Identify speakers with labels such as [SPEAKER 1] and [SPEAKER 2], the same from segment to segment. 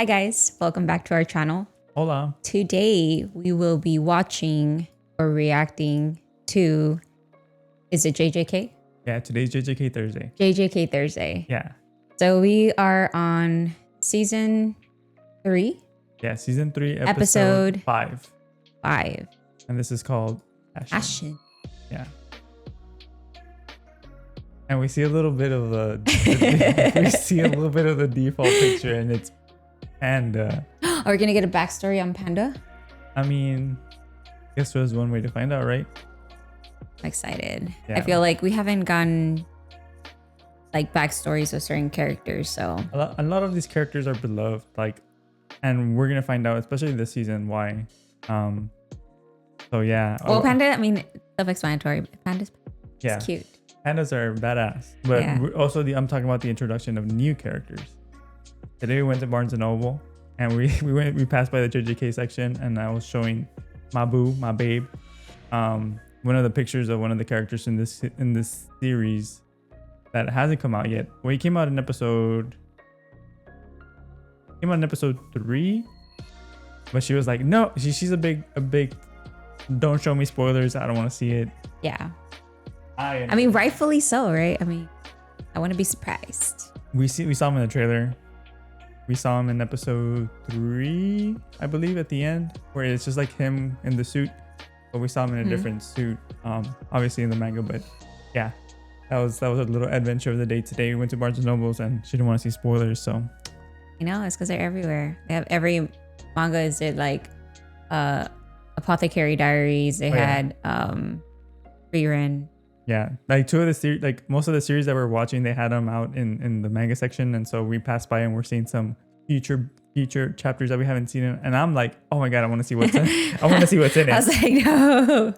[SPEAKER 1] Hi guys, welcome back to our channel.
[SPEAKER 2] Hola.
[SPEAKER 1] Today we will be watching or reacting to, is it JJK?
[SPEAKER 2] Yeah, today's JJK Thursday.
[SPEAKER 1] JJK Thursday.
[SPEAKER 2] Yeah.
[SPEAKER 1] So we are on season 3?
[SPEAKER 2] Yeah, season 3,
[SPEAKER 1] Episode
[SPEAKER 2] 5.
[SPEAKER 1] 5.
[SPEAKER 2] And this is called
[SPEAKER 1] Passion.
[SPEAKER 2] Yeah. And we see a little bit of the default picture, and it's Panda.
[SPEAKER 1] Are we gonna get a backstory on Panda?
[SPEAKER 2] I mean, I guess there's one way to find out, right?
[SPEAKER 1] I'm excited.
[SPEAKER 2] Yeah.
[SPEAKER 1] I feel like we haven't gotten like backstories of certain characters, so
[SPEAKER 2] A lot of these characters are beloved, like, and we're gonna find out, especially this season, why. So yeah.
[SPEAKER 1] well, Panda, I mean, self-explanatory. Panda's
[SPEAKER 2] Yeah.
[SPEAKER 1] cute.
[SPEAKER 2] Pandas are badass, but
[SPEAKER 1] Yeah.
[SPEAKER 2] also I'm talking about the introduction of new characters. Today we went to Barnes and Noble, and we passed by the JJK section, and I was showing my boo, my babe, one of the pictures of one of the characters in this series that hasn't come out yet. Well, he came out in episode 3, but she was like, no, she's a big. Don't show me spoilers. I don't want to see it.
[SPEAKER 1] Yeah. I mean, rightfully so, right? I mean, I want to be surprised.
[SPEAKER 2] We saw him in the trailer. We saw him in episode 3, I believe, at the end, where it's just like him in the suit, but we saw him in a different suit, obviously in the manga. But yeah, that was a little adventure of the day today. We went to Barnes and Nobles, and she didn't want to see spoilers, so.
[SPEAKER 1] You know, it's because they're everywhere. They have every manga. Is it like Apothecary Diaries? They had Frieren.
[SPEAKER 2] Yeah, like two of the series, like most of the series that we're watching, they had them out in the manga section, and so we passed by and we're seeing some future chapters that we haven't seen, and I'm like, oh my god, I want to see what's in. I want to see what's in it.
[SPEAKER 1] I was like, no.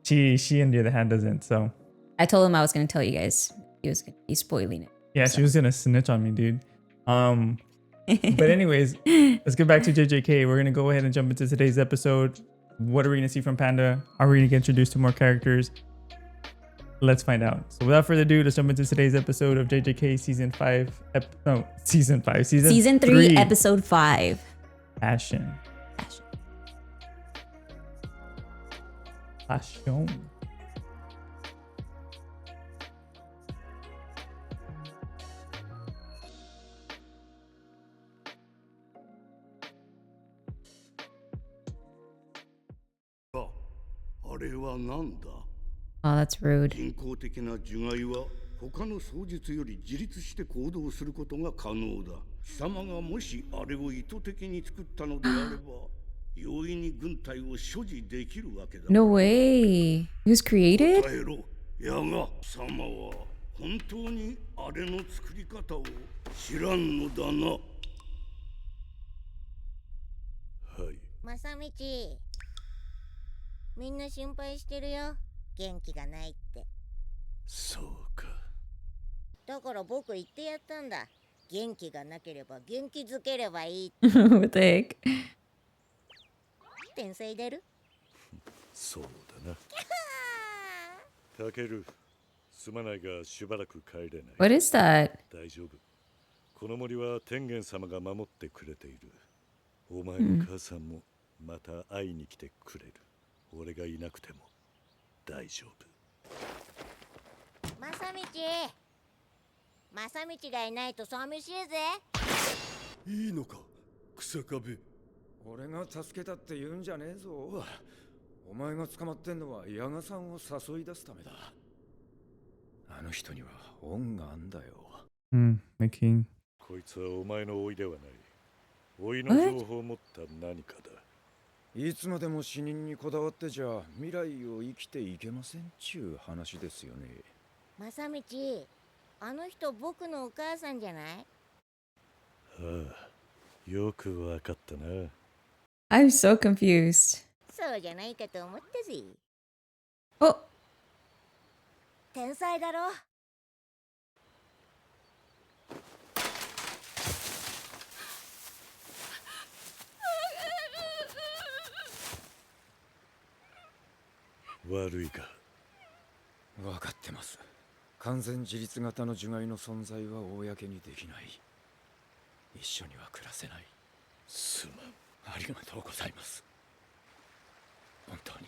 [SPEAKER 2] She on the other hand doesn't. So
[SPEAKER 1] I told him I was gonna tell you guys. He was gonna be spoiling it.
[SPEAKER 2] yeah, so. She was gonna snitch on me, dude. But anyways, let's get back to JJK. We're gonna go ahead and jump into today's episode. What are we gonna see from Panda? Are we gonna get introduced to more characters? Let's find out. So without further ado, let's jump into today's episode of JJK season 3,
[SPEAKER 1] episode 5.
[SPEAKER 2] Passion. Passion.
[SPEAKER 1] Oh, that's rude.
[SPEAKER 3] 人工的な樹害は他の双術より自立して行動することが可能だ。貴様がもしあれを意図的に作ったのであれば、容易に軍隊を所持できるわけだ。
[SPEAKER 1] No way. It was created?
[SPEAKER 3] 答えろ。やが貴様は本当にあれの作り方を知らんのだな。はい。
[SPEAKER 4] 正道。みんな心配してるよ。元気がないって。
[SPEAKER 3] そうか。
[SPEAKER 4] だから僕言ってやったんだ。元気がなければ元気づければいい。
[SPEAKER 1] What the heck?
[SPEAKER 4] 天才出る？
[SPEAKER 3] そうだな。タケル、すまないがしばらく帰れない。
[SPEAKER 1] What is that?
[SPEAKER 3] 大丈夫。この森は天元様が守ってくれている。お前の母さんもまた会いに来てくれる。俺がいなくても大丈夫。正道がいないと寂しいぜ。いいのか、草壁。
[SPEAKER 5] 俺が助けたって言うんじゃねえぞ。お前が捕まってんのは矢賀さんを誘い出すためだ。あの人には恩があんだよ。
[SPEAKER 2] Nikki。
[SPEAKER 3] こいつはお前の甥ではない。甥の情報を持った何かだ。
[SPEAKER 5] いつまでも死人にこだわってじゃ未来を生きていけませんちゅう話ですよね。
[SPEAKER 4] 正道、あの人僕のお母さんじゃない？
[SPEAKER 3] ああ、よくわかったな。
[SPEAKER 1] I'm so confused.
[SPEAKER 4] そうじゃないかと思ったぜ。
[SPEAKER 1] お、
[SPEAKER 4] 天才だろ。
[SPEAKER 3] 悪いか。
[SPEAKER 5] 分かってます。完全自立型の樹害の存在は公にできない。一緒には暮らせない。ありがとうございます。本当に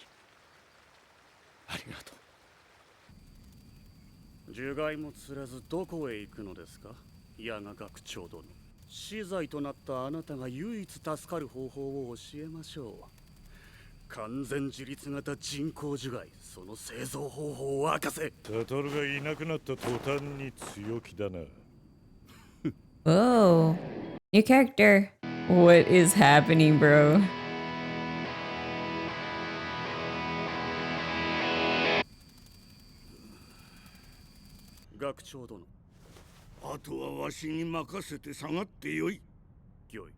[SPEAKER 5] ありがとう。
[SPEAKER 6] 樹害も釣らずどこへ行くのですか、矢賀学長殿。死罪となったあなたが唯一助かる方法を教えましょう。完全自立型人工樹害、その製造方法を明かせ。
[SPEAKER 7] タトルがいなくなった途端に強気だな。
[SPEAKER 1] Whoa. New character. What is happening, bro?
[SPEAKER 6] 学長殿。
[SPEAKER 3] あとはわしに任せて下がってよい。
[SPEAKER 6] よい。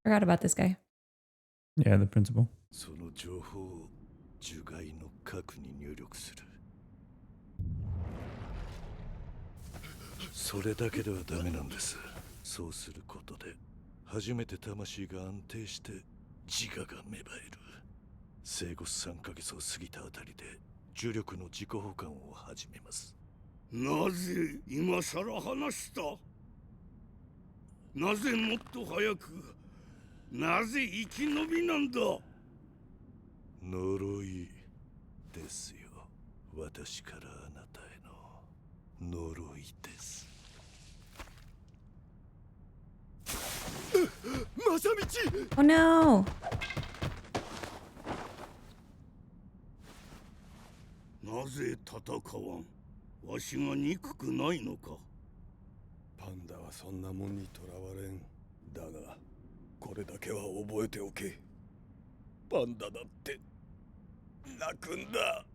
[SPEAKER 1] Forgot about this guy.
[SPEAKER 2] Yeah, the principal.
[SPEAKER 7] その情報を樹害の核に入力する。それだけではダメなんです。そうすることで初めて魂が安定して自我が芽生える。生後3ヶ月を過ぎたあたりで重力の自己補完を始めます。
[SPEAKER 3] なぜ今さら話した？なぜもっと早く？なぜ生き延びなんだ？
[SPEAKER 7] 呪いですよ。私からあなたへの呪いです。
[SPEAKER 5] まさみち。
[SPEAKER 1] Oh no.
[SPEAKER 3] なぜ戦わん？わしが憎くないのか？
[SPEAKER 5] パンダはそんなもんにとらわれん。だがこれだけは覚えておけ。パンダだって泣くんだ。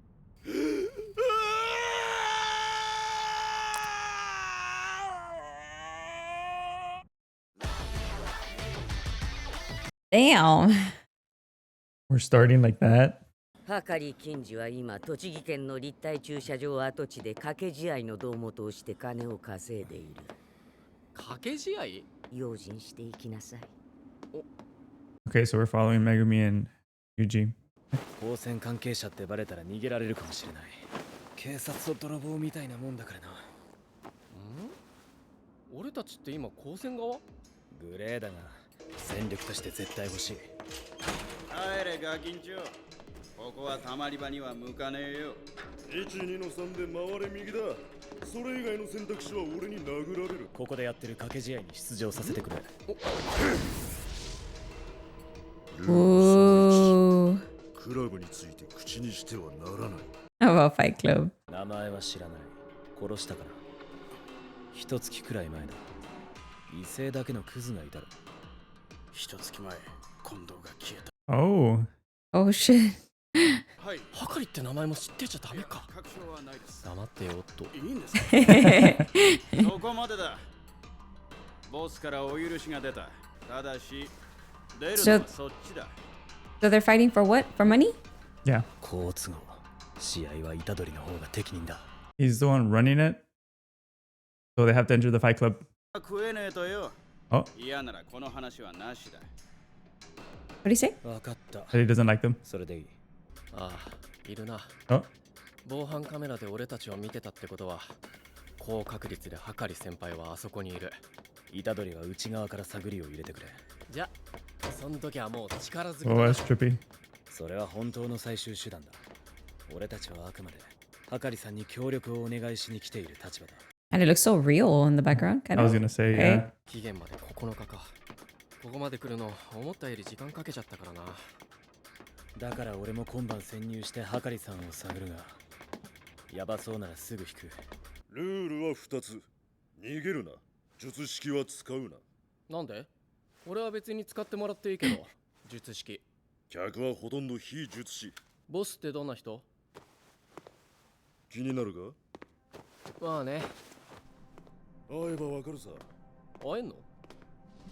[SPEAKER 1] Damn.
[SPEAKER 2] We're starting like that.
[SPEAKER 8] 係検事は今栃木県の立体駐車場跡地で掛け試合の胴元をして金を稼いでいる。
[SPEAKER 9] 掛け試合？
[SPEAKER 8] 用心していきなさい。
[SPEAKER 2] Okay, so we're following Megumi and Yuji.
[SPEAKER 9] 光線関係者ってバレたら逃げられるかもしれない。警察と泥棒みたいなもんだからな。俺たちって今光線側？グレーだが戦力として絶対欲しい。
[SPEAKER 10] 帰れガキンチョ。ここはたまり場には向かねえよ。
[SPEAKER 7] 12の3で回れ右だ。それ以外の選択肢は俺に殴られる。
[SPEAKER 9] ここでやってる掛け試合に出場させてくれ。
[SPEAKER 1] Ooh.
[SPEAKER 7] クラブについて口にしてはならない。
[SPEAKER 1] How about Fight Club?
[SPEAKER 9] 名前は知らない。殺したから。一月くらい前だ。異性だけのクズがいたろ。
[SPEAKER 6] 一月前、近藤が消えた。
[SPEAKER 2] Oh.
[SPEAKER 1] Oh shit.
[SPEAKER 6] はい。
[SPEAKER 9] はかりって名前も知ってちゃダメか。
[SPEAKER 6] 確証はないです。
[SPEAKER 9] 黙ってよっと。
[SPEAKER 6] いいんですか？そこまでだ。ボスからお許しが出た。ただし、出るのはそっちだ。
[SPEAKER 1] So they're fighting for what? For money?
[SPEAKER 2] Yeah.
[SPEAKER 9] 好都合。試合は虎杖の方が適任だ。
[SPEAKER 2] He's the one running it. So they have to enter the fight club.
[SPEAKER 6] 食えねえとよ。
[SPEAKER 2] Oh.
[SPEAKER 6] 嫌ならこの話はなしだ。
[SPEAKER 1] What do you say?
[SPEAKER 9] わかった。
[SPEAKER 2] That he doesn't like them.
[SPEAKER 9] それでいい。ああ、いるな。
[SPEAKER 2] Oh.
[SPEAKER 9] 防犯カメラで俺たちを見てたってことは、高確率ではかり先輩はあそこにいる。虎杖が内側から探りを入れてくれ。じゃ、その時はもう力ずく。
[SPEAKER 2] Oh, that's trippy.
[SPEAKER 9] それは本当の最終手段だ。俺たちはあくまではかりさんに協力をお願いしに来ている立場だ。
[SPEAKER 1] And it looks so real in the background. Kind
[SPEAKER 2] I was
[SPEAKER 1] of.
[SPEAKER 2] gonna say,
[SPEAKER 1] Okay.
[SPEAKER 2] yeah.
[SPEAKER 9] 期限まで9日か。ここまで来るの思ったより時間かけちゃったからな。だから俺も今晩潜入してはかりさんを探るが、やばそうならすぐ引く。
[SPEAKER 7] ルールは2つ。逃げるな。術式は使うな。
[SPEAKER 9] なんで？俺は別に使ってもらっていいけど。術式。
[SPEAKER 7] 客はほとんど非術師。
[SPEAKER 9] ボスってどんな人？
[SPEAKER 7] 気になるか？
[SPEAKER 9] まあね。
[SPEAKER 7] 会えばわかるさ。
[SPEAKER 9] 会えんの？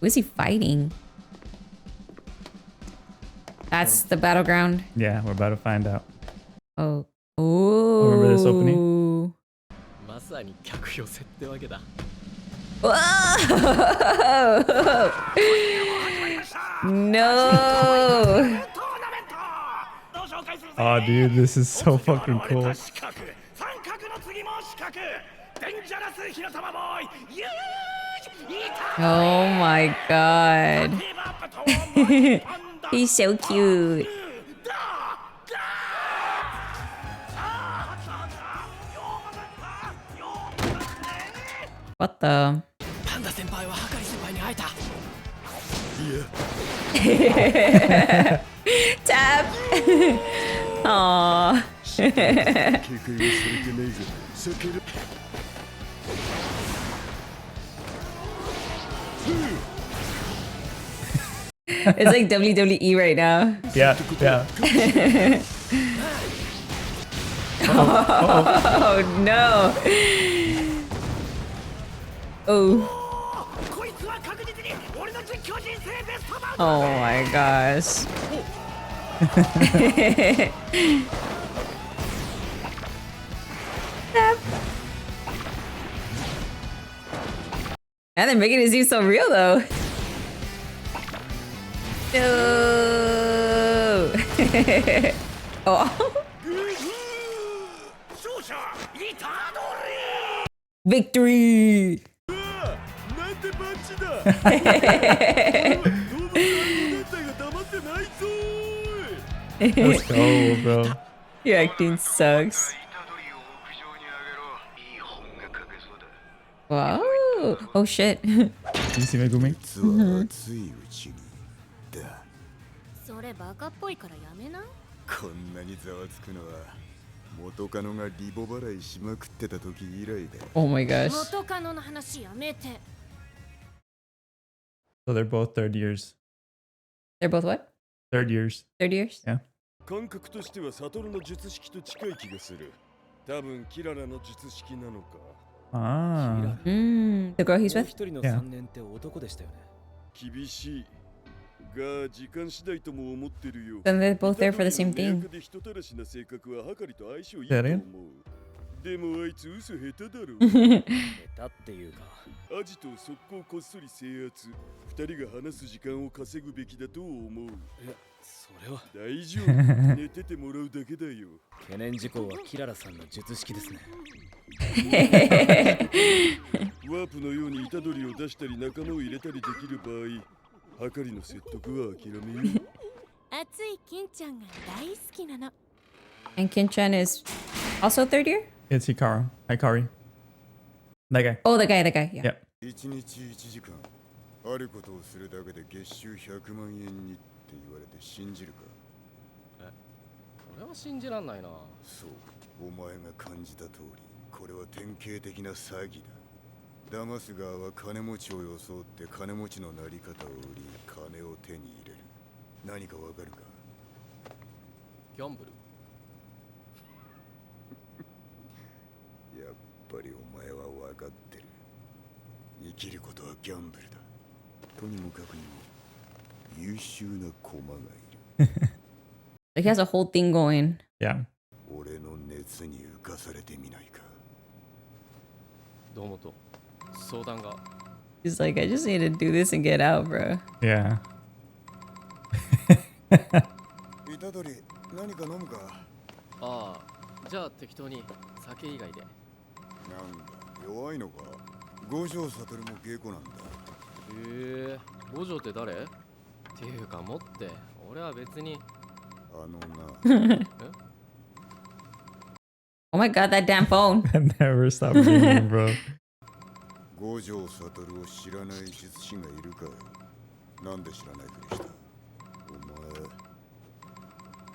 [SPEAKER 1] Who is he fighting? That's the battleground.
[SPEAKER 2] Yeah, we're about to find out.
[SPEAKER 1] Oh. Oh.
[SPEAKER 2] Remember this opening?
[SPEAKER 9] まさに客寄せってわけだ。
[SPEAKER 1] Whoa! No.
[SPEAKER 2] Oh, dude, this is so fucking cool.
[SPEAKER 1] Oh my god. He's so cute. What the?
[SPEAKER 9] パンダ先輩はハカリ先輩に会えた。
[SPEAKER 1] Tap. Aww.
[SPEAKER 5] 警戒をされてないが避ける。
[SPEAKER 1] It's like WWE right now.
[SPEAKER 2] Yeah, yeah.
[SPEAKER 1] Oh no. Oh. Oh my gosh. And they're making it seem so real though. No. Oh. Victory.
[SPEAKER 2] Let's go, bro.
[SPEAKER 1] Your acting sucks. Wow. Oh shit.
[SPEAKER 2] Did you see Megumi?
[SPEAKER 11] それバカっぽいからやめな。
[SPEAKER 5] こんなにざわつくのは元カノがリボ払いしまくってた時以来だ。
[SPEAKER 1] Oh my gosh.
[SPEAKER 11] 元カノの話やめて。
[SPEAKER 2] So they're both third years.
[SPEAKER 1] They're both what?
[SPEAKER 2] Third years.
[SPEAKER 1] Third years?
[SPEAKER 2] Yeah.
[SPEAKER 5] 感覚としてはサトルの術式と近い気がする。多分キララの術式なのか。
[SPEAKER 2] Ah.
[SPEAKER 1] The girl he's with?
[SPEAKER 9] 一人の3年って男でしたよね。
[SPEAKER 5] 厳しい。が時間次第とも思ってるよ。
[SPEAKER 1] Then they're both there for the same thing.
[SPEAKER 5] で人たらしな性格ははかりと相性いい
[SPEAKER 2] That
[SPEAKER 5] と
[SPEAKER 2] it?
[SPEAKER 5] 思う。でもあいつ嘘下手だろ。
[SPEAKER 9] 下手っていうか。
[SPEAKER 5] アジトを速攻こっそり制圧。二人が話す時間を稼ぐべきだと思う。
[SPEAKER 9] いや、それは。
[SPEAKER 5] 大丈夫。寝ててもらうだけだよ。
[SPEAKER 9] 懸念事項はキララさんの術式ですね。
[SPEAKER 5] ワープのように虎杖を出したり仲間を入れたりできる場合、はかりの説得は諦めよう。
[SPEAKER 11] 熱い金ちゃんが大好きなの。
[SPEAKER 1] And Kin-chan is also third year?
[SPEAKER 2] It's Hikari. That guy.
[SPEAKER 1] Oh, the guy, yeah.
[SPEAKER 2] Yep.
[SPEAKER 5] 一日1時間、あることをするだけで月収100万円にって言われて信じるか。
[SPEAKER 9] 俺は信じらんないな。
[SPEAKER 5] そう、お前が感じた通り、これは典型的な詐欺だ。騙す側は金持ちを装って金持ちのなり方を売り、金を手に入れる。何かわかるか？
[SPEAKER 9] ギャンブル。
[SPEAKER 5] やっぱりお前は分かってる。生きることはギャンブルだ。とにもかくにも優秀な駒がいる。
[SPEAKER 1] Like he has a whole thing going.
[SPEAKER 2] Yeah.
[SPEAKER 5] 俺の熱に浮かされてみないか。
[SPEAKER 9] どうもと相談が。
[SPEAKER 1] He's like, I just need to do this and get out, bro.
[SPEAKER 2] Yeah.
[SPEAKER 5] 虎杖、何か飲むか？
[SPEAKER 9] ああ、じゃあ適当に酒以外で。
[SPEAKER 5] なんだ、弱いのか？五条悟も稽古なんだ。
[SPEAKER 9] 五条って誰？っていうか持って、俺は別に。
[SPEAKER 5] あのな。
[SPEAKER 1] Oh my god, that damn phone.
[SPEAKER 2] I never stop reading, bro.
[SPEAKER 5] 五条悟を知らない術師がいるかよ。なんで知らないふりした？お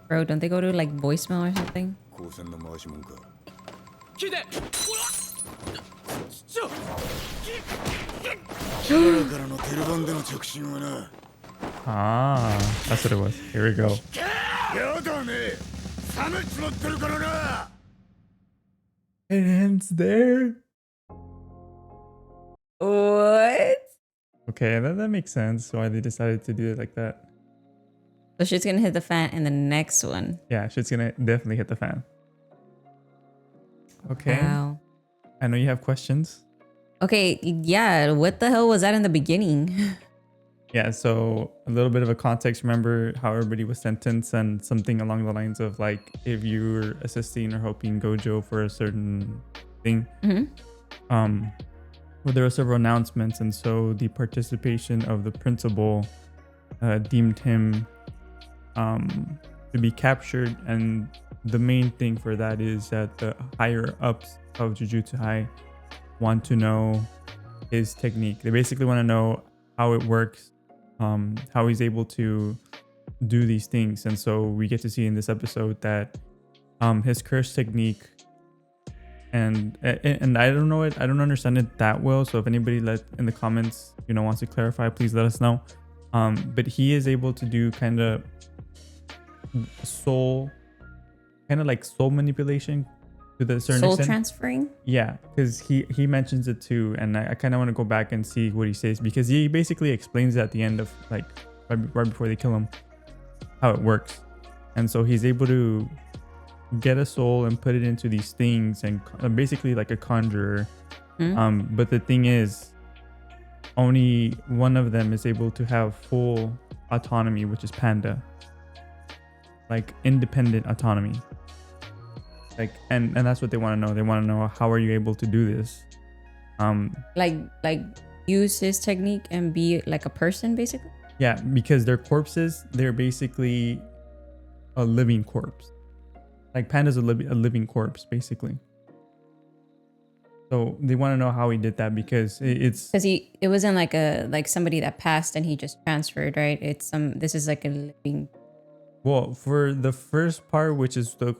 [SPEAKER 5] 前。
[SPEAKER 1] Bro, don't they go to like voicemail or something?
[SPEAKER 5] 高専の回しもんか。
[SPEAKER 9] 聞いて。
[SPEAKER 5] キララからのテルバンでの着信はな。
[SPEAKER 2] Ah, that's what it was. Here we go.
[SPEAKER 5] やだね。冷めちまってるからな。
[SPEAKER 2] It ends there.
[SPEAKER 1] What?
[SPEAKER 2] Okay, that makes sense. Why they decided to do it like that.
[SPEAKER 1] So shit's gonna hit the fan in the next one.
[SPEAKER 2] Yeah, shit's gonna definitely hit the fan. Okay.
[SPEAKER 1] Wow.
[SPEAKER 2] I know you have questions.
[SPEAKER 1] Okay, yeah. What the hell was that in the beginning?
[SPEAKER 2] Yeah, so a little bit of a context. Remember how everybody was sentenced and something along the lines of like if you were assisting or helping Gojo for a certain thing. Well, there were several announcements, and so the participation of the principal deemed him to be captured, and the main thing for that is that the higher ups of Jujutsu High want to know his technique. They basically want to know how it works, how he's able to do these things. And so we get to see in this episode that his curse technique, and I don't know it, I don't understand it that well. So if anybody in the comments, wants to clarify, please let us know. But he is able to do kind of soul manipulation to the certain
[SPEAKER 1] Soul
[SPEAKER 2] extent.
[SPEAKER 1] transferring?
[SPEAKER 2] Yeah, because he mentions it too, and I kind of want to go back and see what he says, because he basically explains at the end of like right before they kill him how it works. And so he's able to get a soul and put it into these things, and basically like a conjurer. But the thing is, only one of them is able to have full autonomy, which is Panda, like independent autonomy. Like, and that's what they want to know. They want to know, how are you able to do this?
[SPEAKER 1] Like use his technique and be like a person, basically.
[SPEAKER 2] Yeah, because their corpses, they're basically a living corpse. Like Panda's a living corpse, basically. So they want to know how he did that, because because
[SPEAKER 1] it wasn't like somebody that passed and he just transferred, right? This is like a living.
[SPEAKER 2] Well, for the first part, which is the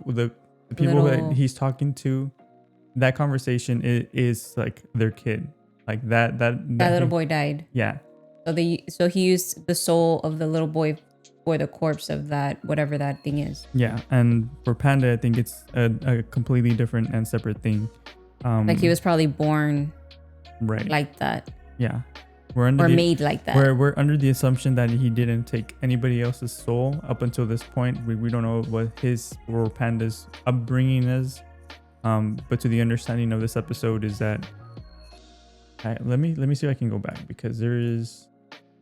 [SPEAKER 2] people that he's talking to, that conversation is like their kid, like that
[SPEAKER 1] little boy died.
[SPEAKER 2] Yeah.
[SPEAKER 1] So he used the soul of the little boy for the corpse of that, whatever that thing is.
[SPEAKER 2] Yeah, and for Panda, I think it's a completely different and separate thing.
[SPEAKER 1] Like he was probably born
[SPEAKER 2] right
[SPEAKER 1] like that.
[SPEAKER 2] Yeah,
[SPEAKER 1] made like that.
[SPEAKER 2] We're under the assumption that he didn't take anybody else's soul up until this point. We don't know what his or Panda's upbringing is. But to the understanding of this episode is that, let me see if I can go back, because there is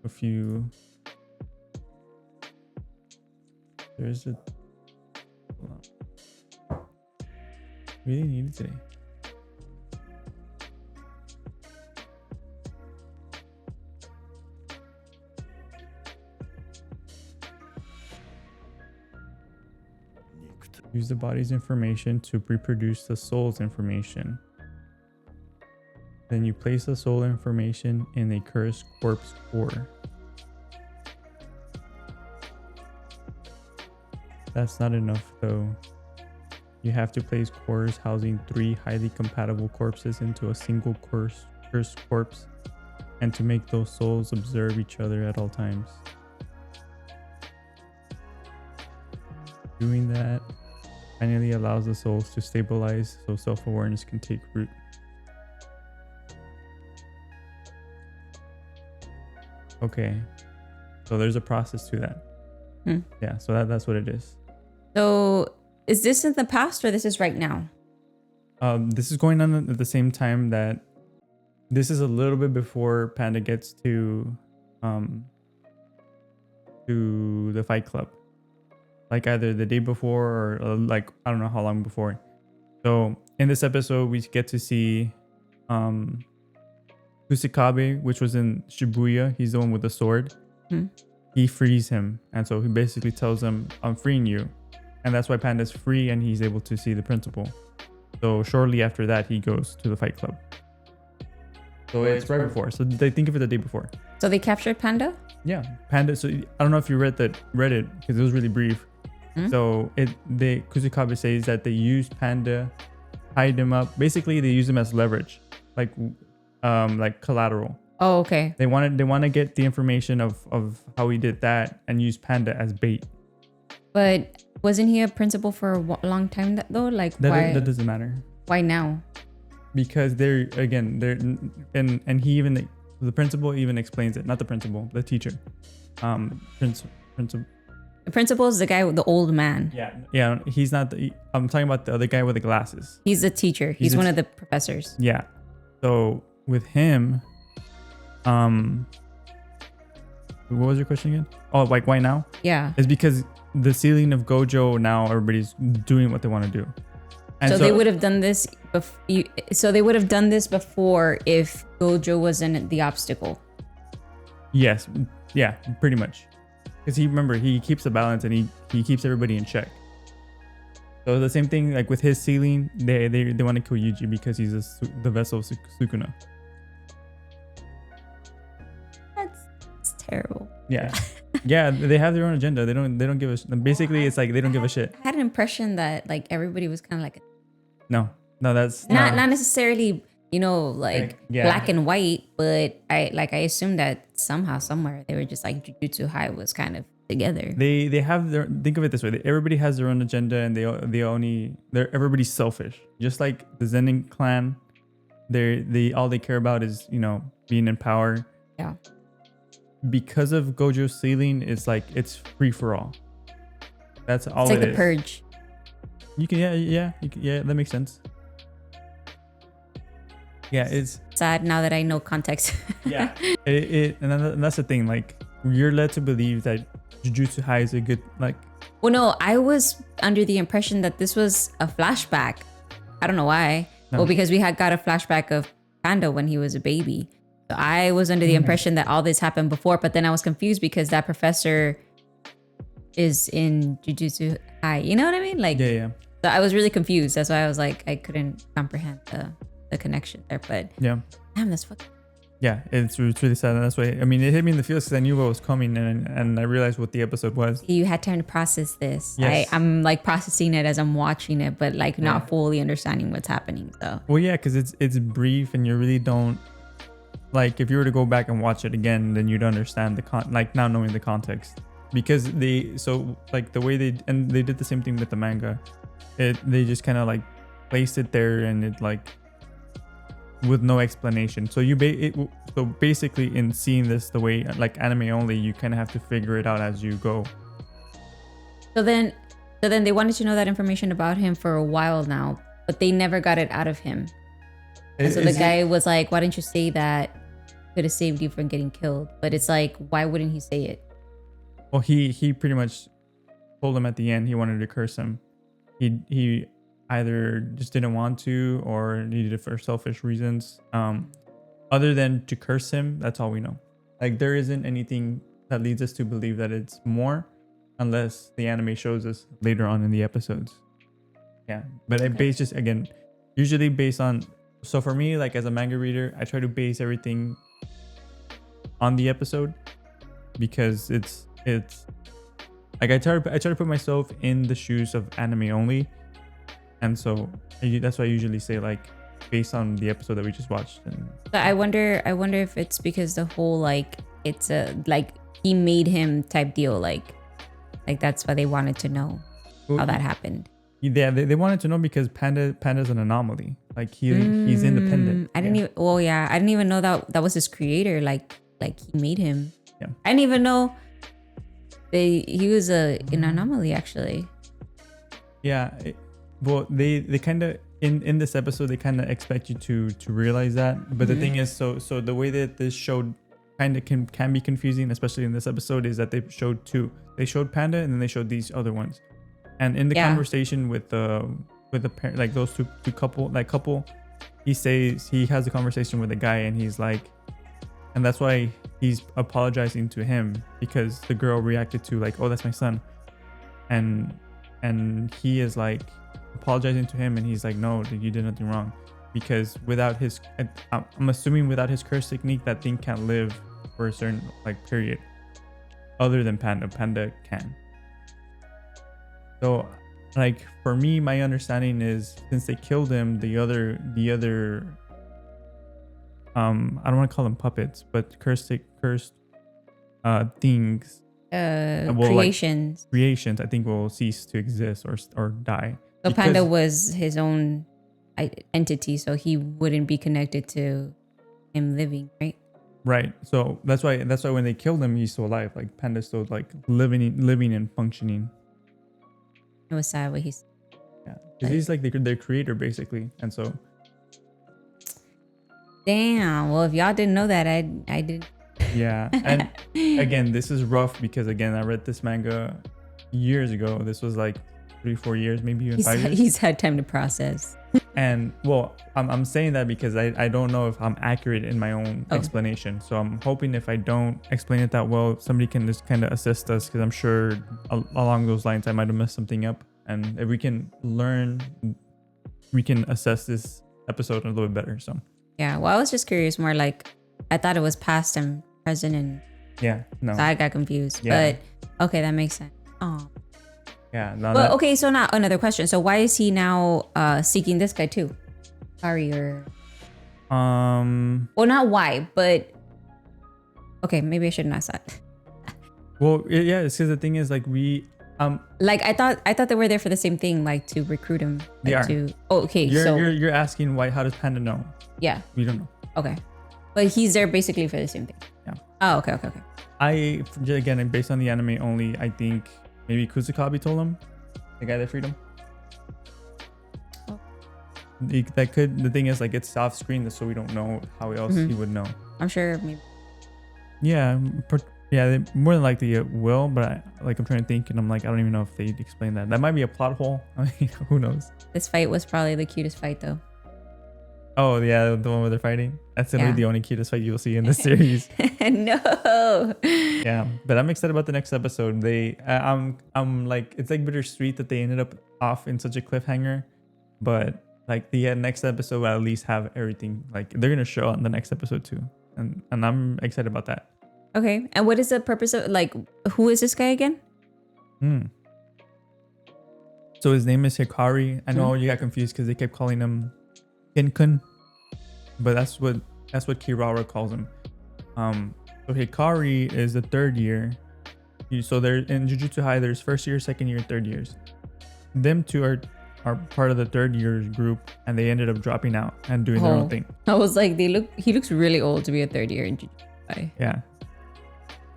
[SPEAKER 2] a few. There's a. Hold on. We didn't need it today. Use the body's information to reproduce the soul's information. Then you place the soul information in a cursed corpse core. That's not enough though. You have to place cores housing 3 highly compatible corpses into a single cursed corpse, and to make those souls observe each other at all times. Doing that finally allows the souls to stabilize, so self-awareness can take root. Okay, so there's a process to that. Yeah, so that's what it is.
[SPEAKER 1] So is this in the past or this is right now?
[SPEAKER 2] This is going on at the same time that this is a little bit before Panda gets to the Fight Club. Like either the day before or like, I don't know how long before. So in this episode, we get to see Kusakabe, which was in Shibuya. He's the one with the sword. He frees him. And so he basically tells him, I'm freeing you. And that's why Panda's free and he's able to see the principal. So shortly after that, he goes to the Fight Club. So it's right before. So they think of it the day before.
[SPEAKER 1] So they captured Panda?
[SPEAKER 2] Yeah. Panda. So I don't know if you read it because it was really brief. So Kusakabe says that they used Panda, tied him up. Basically, they use him as leverage, like collateral.
[SPEAKER 1] Oh, okay.
[SPEAKER 2] They want to get the information of how he did that and use Panda as bait.
[SPEAKER 1] But wasn't he a principal for a long time though? Like why?
[SPEAKER 2] That doesn't matter.
[SPEAKER 1] Why now?
[SPEAKER 2] Because they're and he even, the principal even explains it. Not the principal, the teacher. Principal.
[SPEAKER 1] The principal is the guy with the old man.
[SPEAKER 2] Yeah. He's not. I'm talking about the other guy with the glasses.
[SPEAKER 1] He's the teacher. He's one of the professors.
[SPEAKER 2] Yeah. So with him, what was your question again? Oh, like why now?
[SPEAKER 1] Yeah.
[SPEAKER 2] It's because the ceiling of Gojo, now everybody's doing what they want to do. And
[SPEAKER 1] so they would have done this. They would have done this before if Gojo wasn't the obstacle.
[SPEAKER 2] Yes. Yeah. Pretty much. because he keeps the balance and he keeps everybody in check. So the same thing like with his sealing, they want to kill Yuji because he's the vessel of Sukuna.
[SPEAKER 1] That's terrible.
[SPEAKER 2] Yeah. Yeah, they have their own agenda. They don't give a basically it's like they don't give a shit.
[SPEAKER 1] I had an impression that like everybody was kind of like
[SPEAKER 2] No, that's
[SPEAKER 1] not necessarily, you know, like black and white, but I assumed that somehow somewhere they were just like Jujutsu High was kind of together.
[SPEAKER 2] They have their, think of it this way, everybody has their own agenda and everybody's selfish. Just like the Zenin clan, they all they care about is, you know, being in power.
[SPEAKER 1] Yeah.
[SPEAKER 2] Because of Gojo's sealing, it's like it's free for all. That's all.
[SPEAKER 1] It's like the purge.
[SPEAKER 2] You can yeah, that makes sense. Yeah, it's
[SPEAKER 1] sad now that I know context.
[SPEAKER 2] Yeah, and that's the thing. Like you're led to believe that Jujutsu High is a good like.
[SPEAKER 1] Well, no, I was under the impression that this was a flashback. I don't know why.
[SPEAKER 2] No.
[SPEAKER 1] Well, because we had got a flashback of Panda when he was a baby. So I was under the impression that all this happened before, but then I was confused because that professor is in Jujutsu High. You know what I mean? Like,
[SPEAKER 2] yeah.
[SPEAKER 1] So I was really confused. That's why I was like, I couldn't comprehend the connection there. But
[SPEAKER 2] yeah,
[SPEAKER 1] damn, that's fucking.
[SPEAKER 2] Yeah, it's really sad. And that's why, I mean, it hit me in the feels because I knew what was coming and I realized what the episode was.
[SPEAKER 1] You had time to process this.
[SPEAKER 2] Yes.
[SPEAKER 1] I'm like processing it as I'm watching it, but like not fully understanding what's happening. So.
[SPEAKER 2] Well, yeah, because it's brief and you really don't, like if you were to go back and watch it again, then you'd understand like now knowing the context. Because like the way they did the same thing with the manga. They just kind of like placed it there and it like, with no explanation. So so basically in seeing this the way like anime only, you kind of have to figure it out as you go.
[SPEAKER 1] So then they wanted to know that information about him for a while now, but they never got it out of him. And so the guy was like, why didn't you say that could have saved you from getting killed? But it's like, why wouldn't he say it?
[SPEAKER 2] Well, he pretty much told him at the end he wanted to curse him. He either just didn't want to or needed it for selfish reasons. Other than to curse him, that's all we know. Like there isn't anything that leads us to believe that it's more unless the anime shows us later on in the episodes. Yeah, but okay. Usually based on, so for me, like as a manga reader, I try to base everything on the episode because it's like I try to put myself in the shoes of anime only. And so that's why I usually say like based on the episode that we just watched.
[SPEAKER 1] But I wonder if it's because the whole like it's a like he made him type deal, like that's why they wanted to know how that happened.
[SPEAKER 2] Yeah, they wanted to know because Panda's an anomaly. Like he's independent.
[SPEAKER 1] I didn't even know that was his creator. Like he made him.
[SPEAKER 2] Yeah.
[SPEAKER 1] I didn't even know he was an anomaly actually.
[SPEAKER 2] Yeah. Well, they kind of in this episode they kind of expect you to realize that, but the thing is, so the way that this show kind of can be confusing, especially in this episode, is that they showed two. They showed Panda and then they showed these other ones, and in the conversation with the parent, like those two couple, he says he has a conversation with a guy and he's like, and that's why he's apologizing to him because the girl reacted to like, oh, that's my son, and he is like apologizing to him and he's like, no, you did nothing wrong, because without his, I'm assuming without his curse technique, that thing can't live for a certain like period. Other than Panda can. So like for me, my understanding is since they killed him, the other I don't want to call them puppets, but cursed things, creations I think will cease to exist or die.
[SPEAKER 1] So Panda was his own entity, so he wouldn't be connected to him living, right?
[SPEAKER 2] Right. So that's why when they killed him, he's still alive. Like Panda's still like living and functioning.
[SPEAKER 1] It was sad what he's.
[SPEAKER 2] Yeah, because he's like their creator basically, and so.
[SPEAKER 1] Damn. Well, if y'all didn't know that, I did.
[SPEAKER 2] Yeah, and again, this is rough because again, I read this manga years ago. This was like 3-4 years, maybe even 5 years.
[SPEAKER 1] He's had time to process.
[SPEAKER 2] And well, I'm saying that because I don't know if I'm accurate in my own explanation. So I'm hoping if I don't explain it that well, somebody can just kind of assist us, because I'm sure along those lines I might have messed something up. And if we can learn, we can assess this episode a little bit better. So
[SPEAKER 1] yeah, well, I was just curious more like I thought it was past and present, and
[SPEAKER 2] no,
[SPEAKER 1] so I got confused. But okay, that makes sense. Oh.
[SPEAKER 2] Yeah. No,
[SPEAKER 1] but okay, so now another question. So why is he now seeking this guy too? Ari or well, not why, but okay, maybe I shouldn't ask that.
[SPEAKER 2] Well, yeah, it's because the thing is like we
[SPEAKER 1] like I thought they were there for the same thing, like to recruit him. Like
[SPEAKER 2] they are.
[SPEAKER 1] Okay,
[SPEAKER 2] you're asking why? How does Panda know?
[SPEAKER 1] Yeah,
[SPEAKER 2] we don't know.
[SPEAKER 1] Okay, but he's there basically for the same thing.
[SPEAKER 2] Yeah.
[SPEAKER 1] Oh, okay.
[SPEAKER 2] Again, based on the anime only, I think maybe Kusakabe told him, the guy that freed him.
[SPEAKER 1] Oh.
[SPEAKER 2] The thing is like it's off screen, so we don't know how else he would know.
[SPEAKER 1] I'm sure maybe.
[SPEAKER 2] Yeah, they more than likely it will, but I'm trying to think, and I'm like, I don't even know if they'd explain that. That might be a plot hole. I mean, who knows?
[SPEAKER 1] This fight was probably the cutest fight though.
[SPEAKER 2] Oh yeah, the one where they're fighting. That's gonna be the only cutest fight you'll see in this series.
[SPEAKER 1] No.
[SPEAKER 2] Yeah, but I'm excited about the next episode. I'm like, it's like bittersweet that they ended up off in such a cliffhanger, but like the next episode will at least have everything. Like they're gonna show on the next episode too, and I'm excited about that.
[SPEAKER 1] Okay, and what is the purpose of like who is this guy again?
[SPEAKER 2] So his name is Hikari. I know you got confused because they kept calling him Kinkun, but that's what Kirara calls him. So Hikari is the third year. So there in Jujutsu High, there's first year, second year, third years. Them two are part of the third year group, and they ended up dropping out and doing their own thing.
[SPEAKER 1] I was like, he looks really old to be a third year in Jujutsu High.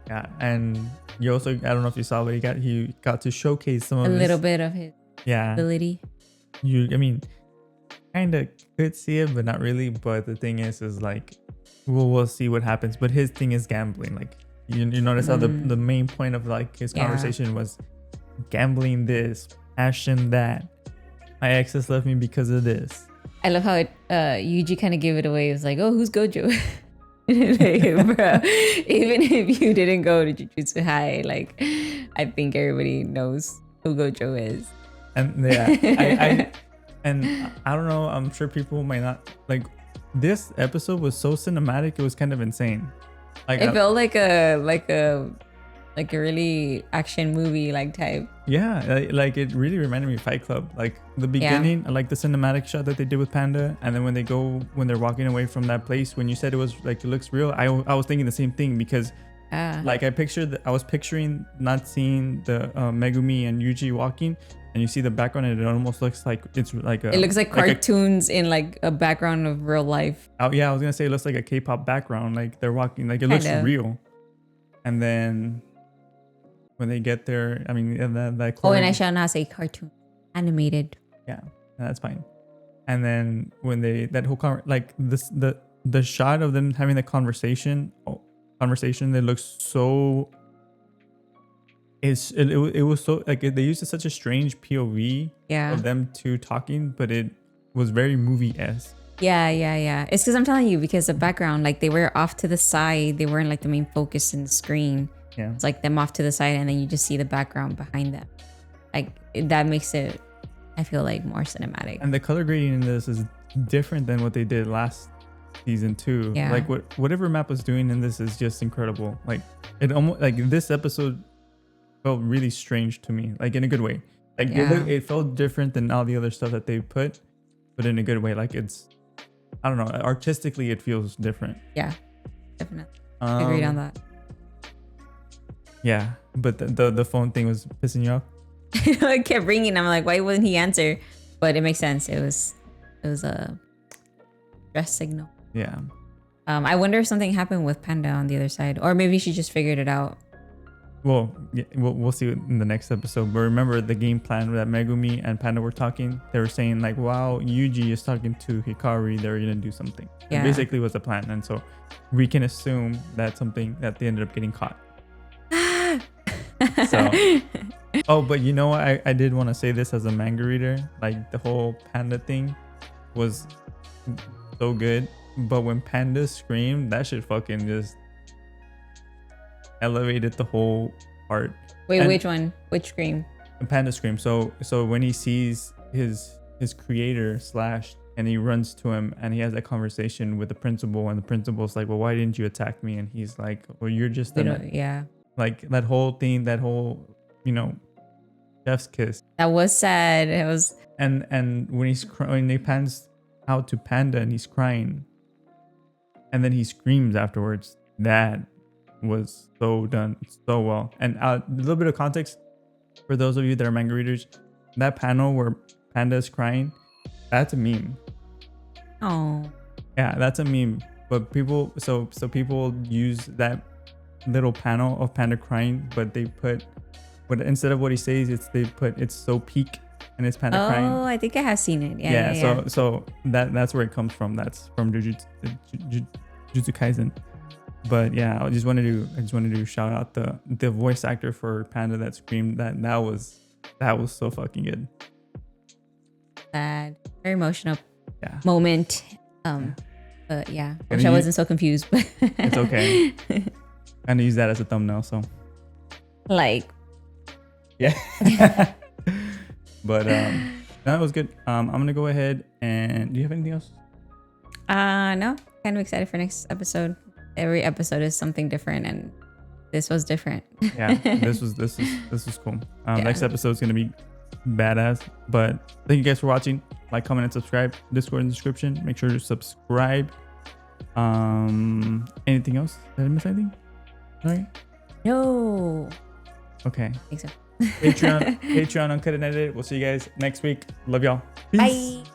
[SPEAKER 2] Yeah, and you also, I don't know if you saw, but he got to showcase some of
[SPEAKER 1] a little bit of his ability.
[SPEAKER 2] I mean, kind of could see it, but not really. But the thing is like, we'll see what happens. But his thing is gambling. Like you notice how the main point of like his conversation was gambling, this, passion, that. My exes left me because of this.
[SPEAKER 1] I love how Yuji kind of gave it away. It was like, oh, who's Gojo? Like, bro, even if you didn't go to Jujutsu High, like I think everybody knows who Gojo is.
[SPEAKER 2] And yeah, I don't know. I'm sure people might not like. This episode was so cinematic. It was kind of insane. Like
[SPEAKER 1] it felt like a really action movie like type.
[SPEAKER 2] Yeah, like it really reminded me of Fight Club. Like the beginning, like the cinematic shot that they did with Panda, and then when they're walking away from that place. When you said it was like it looks real, I was thinking the same thing because like I was picturing not seeing the Megumi and Yuji walking, and you see the background, and it almost looks like it's like
[SPEAKER 1] it looks like cartoons in like a background of real life.
[SPEAKER 2] Oh yeah, I was gonna say it looks like a K-pop background, like they're walking, like it looks real. And then when they get there, I mean that.
[SPEAKER 1] Oh, and I shall not say cartoon, animated.
[SPEAKER 2] Yeah, that's fine. And then when that whole like the shot of them having the conversation, that looks so. It was so like they used such a strange POV of them two talking, but it was very movie-esque.
[SPEAKER 1] Yeah. It's because I'm telling you, because the background, like they were off to the side, they weren't like the main focus in the screen.
[SPEAKER 2] Yeah,
[SPEAKER 1] it's like them off to the side, and then you just see the background behind them. Like that makes it, I feel like, more cinematic.
[SPEAKER 2] And the color grading in this is different than what they did last season too.
[SPEAKER 1] Yeah,
[SPEAKER 2] like whatever Map was doing in this is just incredible. Like it almost like this episode felt really strange to me, like in a good way. Like it felt different than all the other stuff that they put, but in a good way. Like it's, I don't know, artistically it feels different.
[SPEAKER 1] Yeah, definitely. Agreed on that.
[SPEAKER 2] Yeah, but the phone thing was pissing you off.
[SPEAKER 1] It kept ringing. I'm like, why wouldn't he answer? But it makes sense. It was a stress signal.
[SPEAKER 2] Yeah.
[SPEAKER 1] I wonder if something happened with Panda on the other side, or maybe she just figured it out.
[SPEAKER 2] Well, yeah, we'll see in the next episode. But remember the game plan that Megumi and Panda were talking? They were saying like, while Yuji is talking to Hikari, they're going to do something.
[SPEAKER 1] Yeah.
[SPEAKER 2] It basically was the plan. And so we can assume that's something that they ended up getting caught. So, but you know what? I did want to say this as a manga reader. Like the whole Panda thing. was so good, but when Panda screamed, that shit fucking just elevated the whole part.
[SPEAKER 1] Wait,
[SPEAKER 2] And
[SPEAKER 1] which one? Which scream?
[SPEAKER 2] Panda scream. So when he sees his creator slashed and he runs to him and he has that conversation with the principal, and the principal's like, well, why didn't you attack me? And he's like, well, you're just
[SPEAKER 1] Yeah.
[SPEAKER 2] like that whole thing, that whole, you know, chef's kiss.
[SPEAKER 1] That was sad. It was.
[SPEAKER 2] And when when he pans out to Panda and he's crying, and then he screams afterwards. That was so done so well. And a little bit of context for those of you that are manga readers, that panel where Panda is crying, that's a meme.
[SPEAKER 1] Oh.
[SPEAKER 2] Yeah, that's a meme. But people, so people use that little panel of Panda crying, but they put, but instead of what he says, it's so peak, and it's Panda crying.
[SPEAKER 1] Oh, I think I have seen it. Yeah.
[SPEAKER 2] So that's where it comes from. That's from Jujutsu Kaisen. But yeah, I just wanted to shout out the voice actor for Panda that screamed. That was so fucking good.
[SPEAKER 1] Sad, very emotional moment. But yeah,
[SPEAKER 2] And
[SPEAKER 1] wish I wasn't so confused. But
[SPEAKER 2] it's okay. I'm gonna use that as a thumbnail. So
[SPEAKER 1] like,
[SPEAKER 2] yeah. But that was good. I'm gonna go ahead and do you have anything else?
[SPEAKER 1] No, kind of excited for next episode. Every episode is something different, and this was different.
[SPEAKER 2] Yeah, this was cool. Next episode's gonna be badass. But thank you guys for watching. Like, comment, and subscribe. Discord in the description. Make sure to subscribe. Anything else? Did I miss anything? All right.
[SPEAKER 1] No.
[SPEAKER 2] Okay.
[SPEAKER 1] I think so.
[SPEAKER 2] Patreon, Uncut and Edited. We'll see you guys next week. Love y'all. Peace.
[SPEAKER 1] Bye.